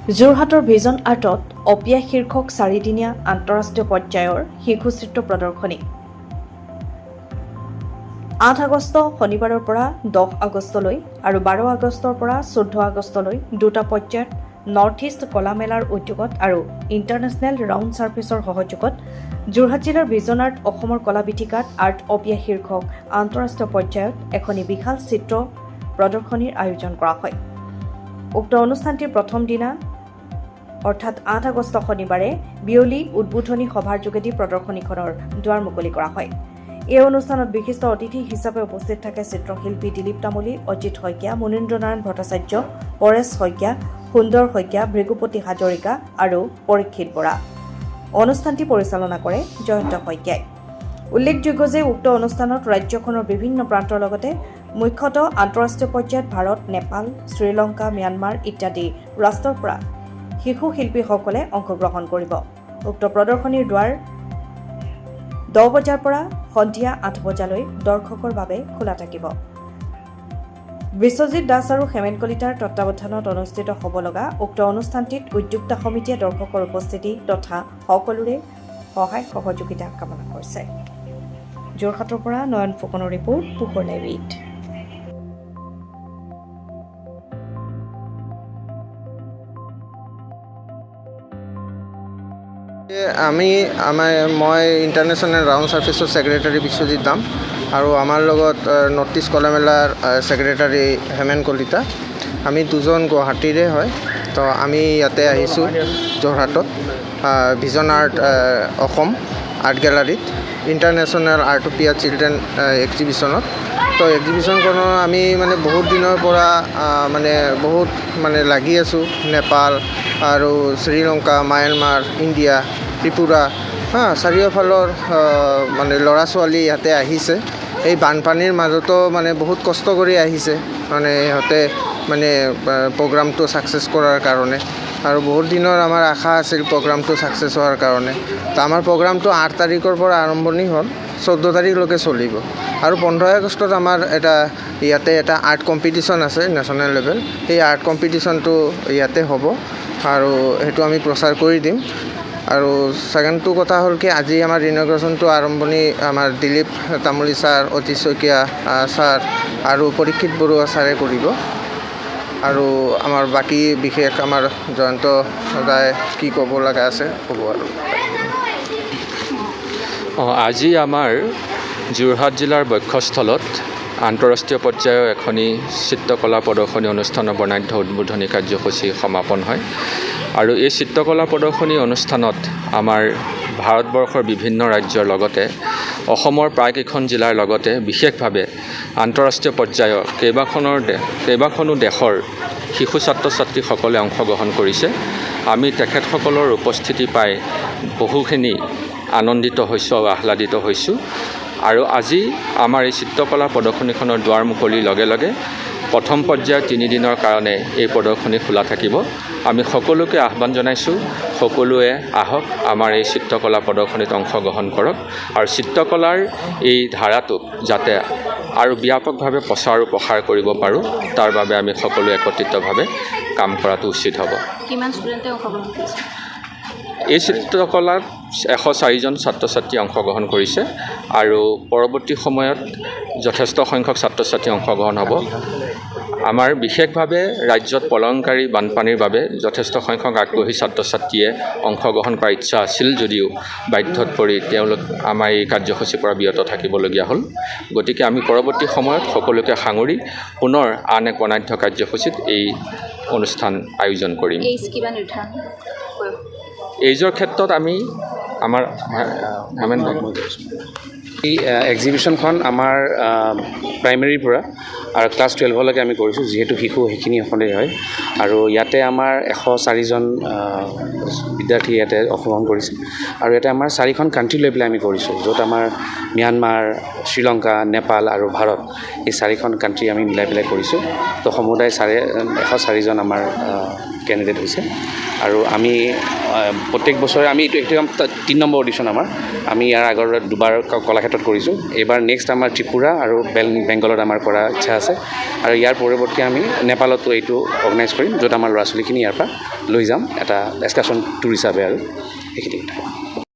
যোৰহাটৰ ভিজন আৰ্টত অপিয়া শীৰ্ষক 4দিনীয়া আন্তঃৰাষ্ট্ৰীয় পৰ্যায়ৰ শিশু চিত্ৰ প্ৰদৰ্শনী 8 আগষ্ট শনিবাৰৰ পৰা 10 আগষ্টলৈ আৰু 12 আগষ্টৰ পৰা 14 আগষ্টলৈ দুটা পৰ্যায়ত নৰ্থ ইষ্ট কলা মেলাৰ উদ্যোগত আৰু ইণ্টাৰনেশ্যনেল ৰাউণ্ড ছাৰ্ফেচৰ সহযোগত যোৰহাট জিলাৰ ভিজন আৰ্ট অসমৰ কলা বিথীকাত আৰ্ট অপিয়া শীৰ্ষক আন্তঃৰাষ্ট্ৰীয় পৰ্যায়ত এখনি বিশাল চিত্ৰ প্ৰদৰ্শনীৰ আয়োজন কৰা হয়। উক্ত অনুষ্ঠানটিৰ প্ৰথম দিনা অৰ্থাৎ 8 আগষ্ট শনিবাৰে বিয়লি উদ্বোধনী সভাৰ যোগেদি প্ৰদৰ্শনীখনৰ দুৱাৰ মুকলি কৰা হয়। এই অনুষ্ঠানত বিশিষ্ট অতিথি হিচাপে উপস্থিত থাকে চিত্ৰশিল্পী দিলীপ তামুলী, অজিত শইকীয়া, মুনীন্দ্ৰ নাৰায়ণ ভট্টাচাৰ্য, পৰেশ শইকীয়া, সুন্দৰ শইকীয়া, ভৃগুপতি হাজৰিকা আৰু পৰীক্ষিত বৰা। অনুষ্ঠানটি পৰিচালনা কৰে জয়ন্ত শইকীয়াই। উল্লেখযোগ্য যে উক্ত অনুষ্ঠানত ৰাজ্যখনৰ বিভিন্ন প্ৰান্তৰ লগতে মুখ্যতঃ আন্তঃৰাষ্ট্ৰীয় পৰ্যায়ত ভাৰত, নেপাল, শ্ৰীলংকা, ম্যানমাৰ ইত্যাদি ৰাষ্ট্ৰৰ পৰা শিশু শিল্পীসকলে অংশগ্ৰহণ কৰিব। উক্ত প্ৰদৰ্শনীৰ দুৱাৰ 10 বজাৰ পৰা সন্ধিয়া 8 বজালৈ দৰ্শকৰ বাবে খোলা থাকিব। বিশ্বজিৎ দাস আৰু হেমেন কলিতাৰ তত্বাৱধানত অনুষ্ঠিত হ'ব লগা উক্ত অনুষ্ঠানটিত উদ্যোক্তা সমিতিয়ে দৰ্শকৰ উপস্থিতি তথা সকলোৰে সহায় সহযোগিতা কামনা কৰিছে। যোৰহাটৰ পৰা নয়ন ফুকনৰ ৰিপৰ্ট, পোহৰ লাইভ 8। মই ইণ্টাৰনেশ্যনেল ৰাউণ্ড ছাৰ্ফেচৰ ছেক্ৰেটাৰী বিশ্বজিৎ দাম আৰু আমাৰ লগত নৰ্থ ইষ্ট কলা মেলাৰ ছেক্ৰেটাৰী হেমেন কলিতা। আমি দুজন গুৱাহাটীৰে হয়। তো আমি ইয়াতে আহিছোঁ যোৰহাটত ভিজন আৰ্ট অসম আৰ্ট গেলাৰীত ইণ্টাৰনেশ্যনেল আৰ্ট অপিয়া চিলড্ৰেন এক্সিবিশ্যনত। তো এক্সিবিশ্যনখনত আমি বহুত দিনৰ পৰা বহুত লাগি আছোঁ। নেপাল আৰু শ্ৰীলংকা, ম্যানমাৰ, ইণ্ডিয়া, ত্ৰিপুৰা চাৰিওফালৰ ল'ৰা ছোৱালী ইয়াতে আহিছে। এই বানপানীৰ মাজতো বহুত কষ্ট কৰি আহিছে সিহঁতে প্ৰগ্ৰামটো ছাকচেছ কৰাৰ কাৰণে। আৰু বহুত দিনৰ আমাৰ আশা আছিল প্ৰগ্ৰামটো ছাকচেছ হোৱাৰ কাৰণে। তো আমাৰ প্ৰগ্ৰামটো 8 তাৰিখৰ পৰা আৰম্ভণি হ'ল, 14 তাৰিখলৈকে চলিব। আৰু 15 আগষ্টত আমাৰ ইয়াতে এটা আৰ্ট কম্পিটিশ্যন আছে নেশ্যনেল লেভেল। সেই আৰ্ট কম্পিটিশ্যনটো ইয়াতে হ'ব আৰু সেইটো আমি প্ৰচাৰ কৰি দিম। আৰু ছেকেণ্ডটো কথা হ'ল কি, আজি আমাৰ ইনগ্ৰেশ্যনটো আৰম্ভণি আমাৰ দিলীপ তামুলী ছাৰ, অজিত শইকীয়া ছাৰ আৰু পৰীক্ষিত বৰুৱা ছাৰে কৰিব। আৰু আমাৰ বাকী বিশেষ আমাৰ জয়ন্ত দাই কি ক'ব লগা আছে ক'ব আৰু। আজি আমাৰ যোৰহাট জিলাৰ বক্ষস্থলত আন্তঃৰাষ্ট্ৰীয় পৰ্যায়ৰ এখনি চিত্ৰকলা প্ৰদৰ্শনী অনুষ্ঠানৰ বৰ্ণাঢ্য উদ্বোধনী কাৰ্যসূচী সমাপন হয়। আৰু এই চিত্ৰকলা প্ৰদৰ্শনী অনুষ্ঠানত আমাৰ ভাৰতবৰ্ষৰ বিভিন্ন ৰাজ্যৰ লগতে অসমৰ প্ৰায়কেইখন জিলাৰ লগতে বিশেষভাৱে আন্তঃৰাষ্ট্ৰীয় পৰ্যায়ৰ কেইবাখনো দেশৰ শিশু ছাত্ৰ ছাত্ৰীসকলে অংশগ্ৰহণ কৰিছে। আমি তেখেতসকলৰ উপস্থিতি পাই বহুখিনি আনন্দিত হৈছোঁ আৰু আহ্লাদিত হৈছোঁ। আৰু আজি আমাৰ এই চিত্ৰকলা প্ৰদৰ্শনীখনৰ দুৱাৰ মুকলিৰ লগে লগে প্ৰথম পৰ্যায়ৰ 3 দিনৰ কাৰণে এই প্ৰদৰ্শনী খোলা থাকিব। আমি সকলোকে আহ্বান জনাইছোঁ, সকলোৱে আহক, আমাৰ এই চিত্ৰকলা প্ৰদৰ্শনীত অংশগ্ৰহণ কৰক আৰু চিত্ৰকলাৰ এই ধাৰাটোক যাতে আৰু ব্যাপকভাৱে প্ৰচাৰ আৰু প্ৰসাৰ কৰিব পাৰোঁ, তাৰ বাবে আমি সকলোৱে একত্ৰিতভাৱে কাম কৰাটো উচিত হ'ব। কিমান ষ্টুডেণ্টে অংশগ্ৰহণ কৰিছে? এই চিত্ৰকলাত 104জন ছাত্ৰ ছাত্ৰী অংশগ্ৰহণ কৰিছে আৰু পৰৱৰ্তী সময়ত যথেষ্ট সংখ্যক ছাত্ৰ ছাত্ৰী অংশগ্ৰহণ হ'ব। আমাৰ বিশেষভাৱে ৰাজ্যত প্ৰলয়ংকাৰী বানপানীৰ বাবে যথেষ্ট সংখ্যক আগ্ৰহী ছাত্ৰ ছাত্ৰীয়ে অংশগ্ৰহণ কৰাৰ ইচ্ছা আছিল যদিও বাধ্যত পৰি তেওঁলোক আমাৰ এই কাৰ্যসূচীৰ পৰা বিৰত থাকিবলগীয়া হ'ল। গতিকে আমি পৰৱৰ্তী সময়ত সকলোকে সাঙুৰি পুনৰ আন এক বৰ্ণাঢ্য কাৰ্যসূচীত এই অনুষ্ঠান আয়োজন কৰিম। এইজৰ ক্ষেত্ৰত আমাৰ এই এক্সিবিশ্যনখন আমাৰ প্ৰাইমেৰীৰ পৰা আৰু ক্লাছ 12লৈকে আমি কৰিছোঁ, যিহেতু শিশু সেইখিনি সকলেই হয়। আৰু ইয়াতে আমাৰ 104জন বিদ্যাৰ্থী ইয়াতে অংশগ্ৰহণ কৰিছে। আৰু ইয়াতে আমাৰ 4খন কাণ্ট্ৰি লৈ পেলাই আমি কৰিছোঁ, য'ত আমাৰ ম্যানমাৰ, শ্ৰীলংকা, নেপাল আৰু ভাৰত এই 4খন কাণ্ট্ৰি আমি মিলাই পেলাই কৰিছোঁ। তো সমুদায় 104জন আমাৰ কেণ্ডিডেট হৈছে আৰু আমি প্ৰত্যেক বছৰে আমি এইটো 3 নম্বৰ অডিশ্যন আমাৰ আমি ইয়াৰ আগৰ দুবাৰ কলাক্ষেত্ৰত কৰিছোঁ এইবাৰ নেক্সট আমাৰ ত্ৰিপুৰা আৰু বেংগলত আমাৰ কৰা ইচ্ছা আছে আৰু ইয়াৰ পৰিৱৰ্তে আমি নেপালতো এইটো অৰ্গেনাইজ কৰিম য'ত আমাৰ ল'ৰা ছোৱালীখিনি ইয়াৰ পৰা লৈ যাম এটা এক্সকাৰ্ছন টুৰ হিচাপে আৰু সেইখিনি কথা